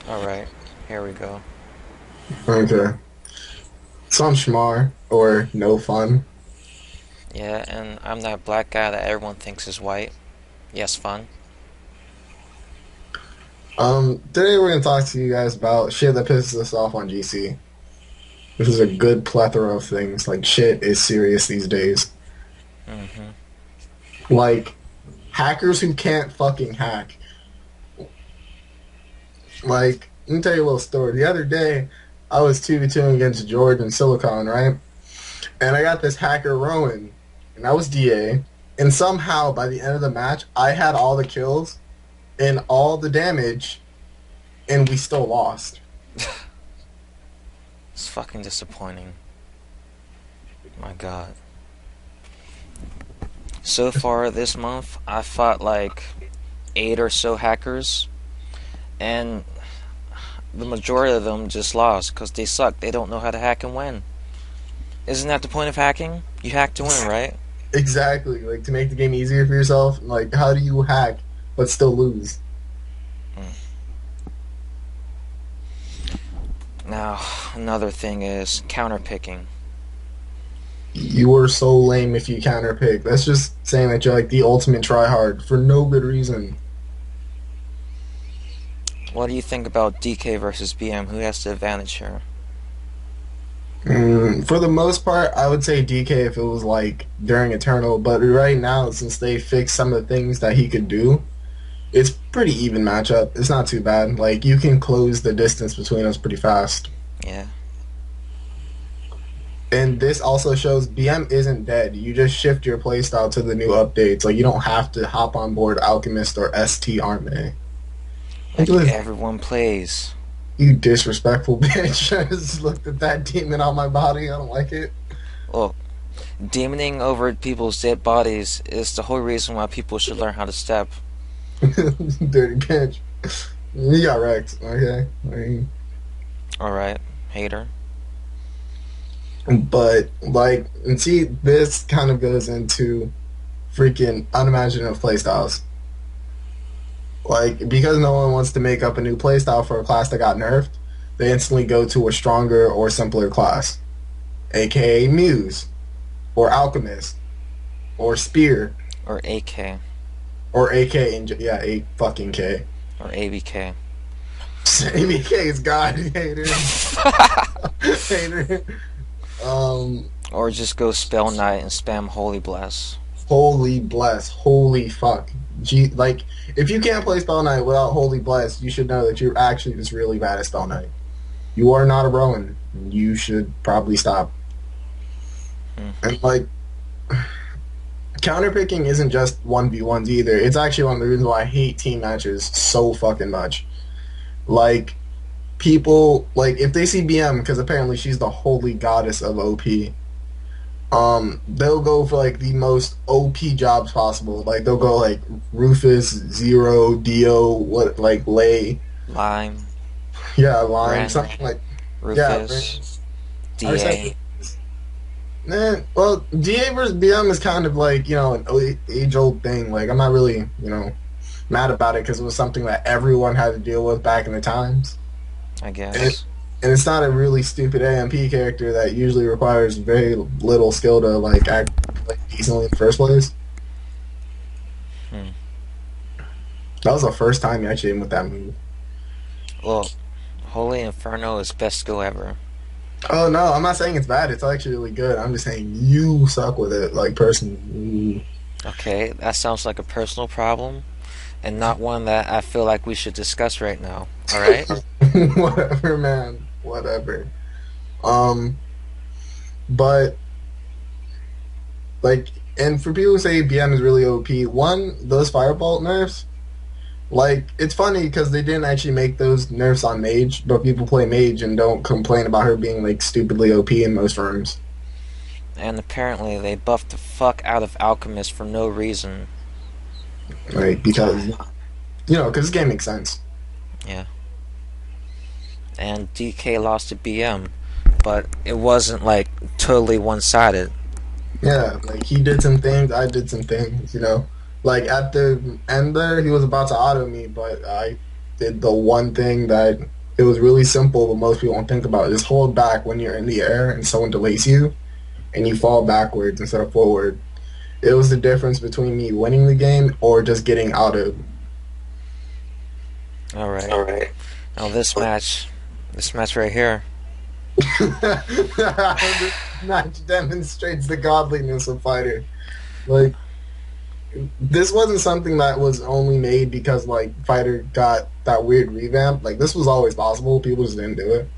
Alright, here we go. Okay. So I'm Shemar, or no fun. Yeah, and I'm that black guy that everyone thinks is white. Yes, fun. Today we're gonna talk to you guys about shit that pisses us off on GC. This is a good plethora of things. Like shit is serious these days. Mm-hmm. Like hackers who can't fucking hack. Like, let me tell you a little story. The other day, I was 2v2 against George in Silicon, right? And I got this hacker Rowan, and I was DA. And somehow, by the end of the match, I had all the kills and all the damage, and we still lost. It's fucking disappointing. My god. So far this month, I fought like 8 or so hackers, and the majority of them just lost because they suck. They don't know how to hack and win. Isn't that the point of hacking? You hack to win, right? Exactly. Like to make the game easier for yourself. Like how do you hack but still lose? Now, another thing is counterpicking. You are so lame if you counterpick. That's just saying that you're like the ultimate tryhard for no good reason. What do you think about DK versus BM? Who has the advantage here? For the most part, I would say DK if it was like during Eternal, but right now, since they fixed some of the things that he could do, it's pretty even matchup. It's not too bad. Like you can close the distance between us pretty fast. Yeah. And this also shows BM isn't dead. You just shift your playstyle to the new updates. Like you don't have to hop on board Alchemist or ST Arme. Look at Like this, everyone plays. you disrespectful bitch. I just looked at that demon on my body. I don't like it. Look, demoning over people's dead bodies is the whole reason why people should learn how to step. Dirty bitch. You got wrecked. Okay. I mean, Alright, hater. but like, and see, this kind of goes into freaking unimaginative playstyles. Like, because no one wants to make up a new playstyle for a class that got nerfed, they instantly go to a stronger or simpler class, aka Muse, or Alchemist, or Spear, Or AK. or AK, yeah, A fucking K. Or ABK. ABK is God, hater. Hater. Um, Or just go Spell Knight and spam Holy Bless. Holy bless, holy fuck. Like, if you can't play Spell Knight without Holy Bless, you should know that you're actually just really bad at Spell Knight. You are not a Rowan. You should probably stop. Hmm. And like, counterpicking isn't just 1v1s either. It's actually one of the reasons why I hate team matches so fucking much. Like, people, like, if they see BM, because apparently she's the holy goddess of OP, they'll go for like the most OP jobs possible. Like they'll go like Rufus, Zero, Dio, what like Lay, Lime. yeah, Lime, Ren. something like yeah. Rufus. I was DA. saying, man, well, DA versus BM is kind of like an age old thing. Like I'm not really mad about it because it was something that everyone had to deal with back in the times. I And, it, guess. and it's not a really stupid AMP character that usually requires very little skill to like act like decently in the first place. Hmm. That was the first time you actually with that move. Look, Holy Inferno is best skill ever. Oh no, I'm not saying it's bad. It's actually really good. I'm just saying you suck with it, like personally. Okay, that sounds like a personal problem, and not one that I feel like we should discuss right now. Alright? Whatever, man. Whatever. Um, but like, and for people who say BM is really OP, one, those firebolt nerfs, like, it's funny because they didn't actually make those nerfs on Mage, but people play Mage and don't complain about her being like stupidly OP in most rooms. And apparently they buffed the fuck out of Alchemist for no reason. Like, because because this game makes sense. Yeah. And DK lost to BM, but it wasn't like totally one-sided. Yeah, like he did some things, I did some things. Like at the end there, he was about to auto me, but I did the one thing that it was really simple, but most people don't think about. Just hold back when you're in the air and someone delays you, and you fall backwards instead of forward. It was the difference between me winning the game or just getting out of. All right. All right. Now this match right here. This match demonstrates the godliness of fighter. Like this wasn't something that was only made because like fighter got that weird revamp. Like this was always possible. People just didn't do it.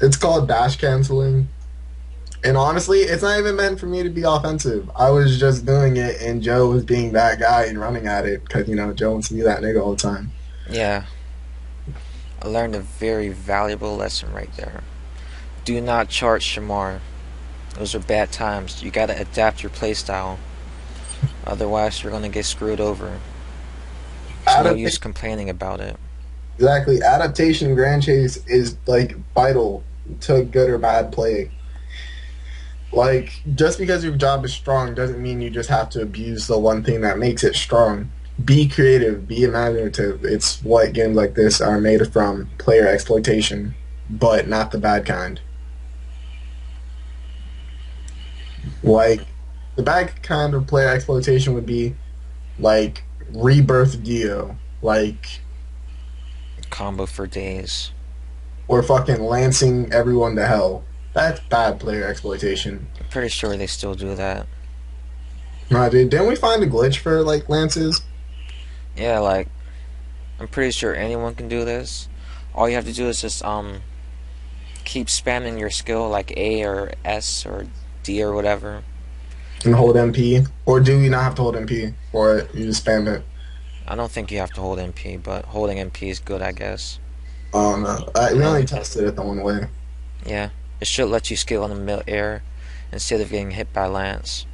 It's called dash canceling. And honestly, it's not even meant for me to be offensive. I was just doing it, and Joe was being that guy and running at it because Joe wants to be that nigga all the time. Yeah, I learned a very valuable lesson right there. Do not charge Shemar. Those are bad times. You gotta adapt your playstyle. Otherwise, you're gonna get screwed over. There's no use Adaptation, complaining about it. exactly. Adaptation in Grand Chase is like vital to good or bad play. Like just because your job is strong doesn't mean you just have to abuse the one thing that makes it strong. Be creative, be imaginative. It's what games like this are made from player exploitation, but not the bad kind. Like the bad kind of player exploitation would be like rebirth Dio, like Combo for days. or fucking lancing everyone to hell. That's bad player exploitation. I'm pretty sure they still do that. Nah, dude, didn't we find a glitch for like lances? Yeah, like I'm pretty sure anyone can do this. All you have to do is just keep spamming your skill like A or S or D or whatever. And hold MP, or do you not have to hold MP, or you just spam it? I don't think you have to hold MP, but holding MP is good, I guess. Oh no, we only And tested it the one way. yeah, it should let you skill in the mid air instead of getting hit by Lance,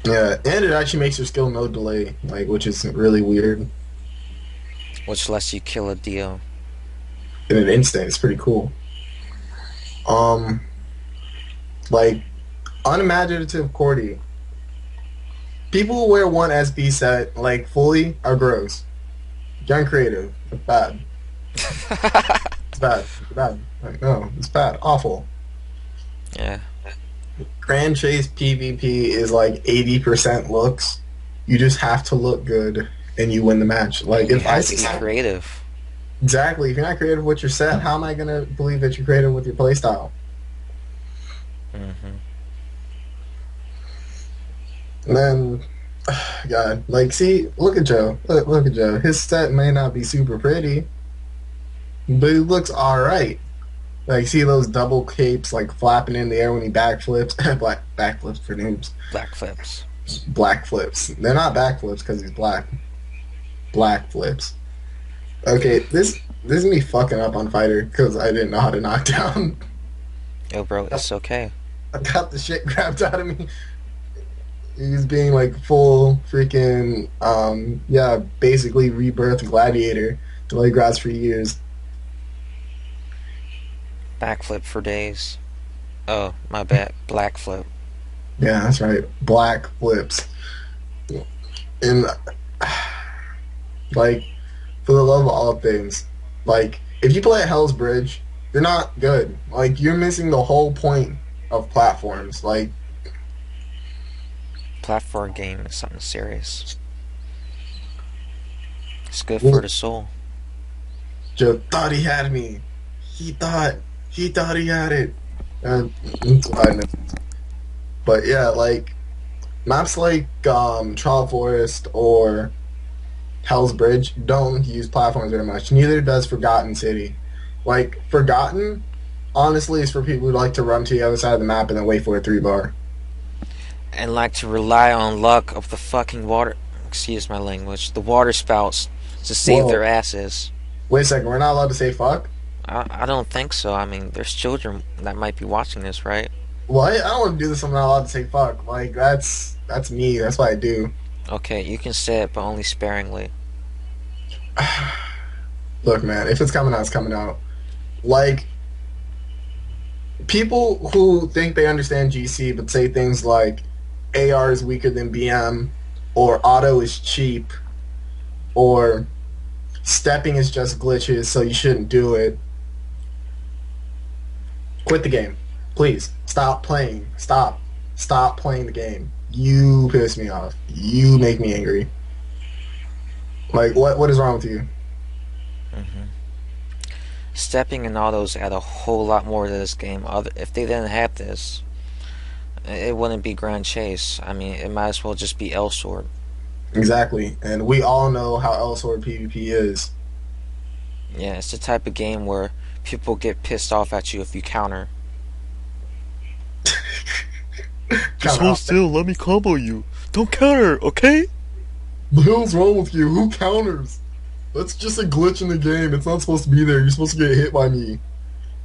Yeah, and it actually makes your skill no delay, like which is really weird. which lets you kill a Dio. In an instant, it's pretty cool. Um, like unimaginative Cordy. People who wear one SB set like fully are gross. Young creative, it's bad. It's bad. It's bad. Like no, it's bad. Awful. Yeah, Grand Chase PvP is like 80% looks. You just have to look good and you win the match. Like and you if I have to see be creative. exactly, if you're not creative with your set, how am I gonna believe that you're creative with your playstyle? Hmm. And then, God, like see, look at Joe. Look at Joe. His set may not be super pretty, but it looks all right. Like see those double capes like flapping in the air when he backflips. Black backflips for noobs. Black flips. Black flips. They're not backflips because he's black. Black flips. Okay, this is me fucking up on fighter because I didn't know how to knock down. Yo, bro, it's okay. I got the shit grabbed out of me. He's being like full freaking yeah, basically rebirth gladiator till he grass for years. Backflip for days. Oh, my bad. Black flip. Yeah, that's right. Black flips. And like for the love of all things, like if you play at Hell's Bridge, you're not good. Like you're missing the whole point of platforms. Like Platform game is something serious. It's good for the soul. Joe thought he had me. He thought he had it. It's fine. But yeah, like maps like Trial Forest or Hell's Bridge don't use platforms very much. Neither does Forgotten City. Like Forgotten, honestly, is for people who like to run to the other side of the map and then wait for a 3 bar. And like to rely on luck of the fucking water. Excuse my language. The water spouts to save Whoa, their asses. wait a second. We're not allowed to say fuck. I don't think so. I mean, there's children that might be watching this, right? What? I don't want to do this. I'm not allowed to say fuck. Like that's me. That's what I do. Okay, you can say it, but only sparingly. Look, man. If it's coming out, it's coming out. Like people who think they understand GC but say things like AR is weaker than BM or auto is cheap or Stepping is just glitches, so you shouldn't do it. Quit the game. Please. Stop playing. Stop. Stop playing the game. You piss me off. You make me angry. Like, what is wrong with you? Hmm. Stepping and all those add a whole lot more to this game. If they didn't have this, it wouldn't be Grand Chase. I mean, it might as well just be L Sword. Exactly. And we all know how L Sword PvP is. Yeah, it's the type of game where people get pissed off at you if you counter. Just Counter hold off. still, let me combo you. Don't counter, okay? The hell's wrong with you? Who counters? That's just a glitch in the game. It's not supposed to be there. You're supposed to get hit by me.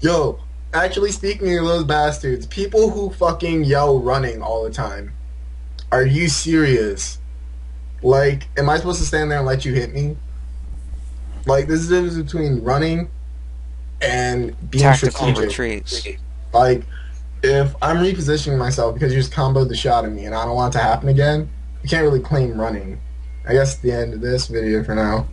Yo, actually speaking of those bastards, people who fucking yell running all the time. Are you serious? Like, am I supposed to stand there and let you hit me? Like, this is the difference between running and being Tactical strategic. retreats. Like, if I'm repositioning myself because you just comboed the shot at me and I don't want it to happen again, you can't really claim running. I guess the end of this video for now.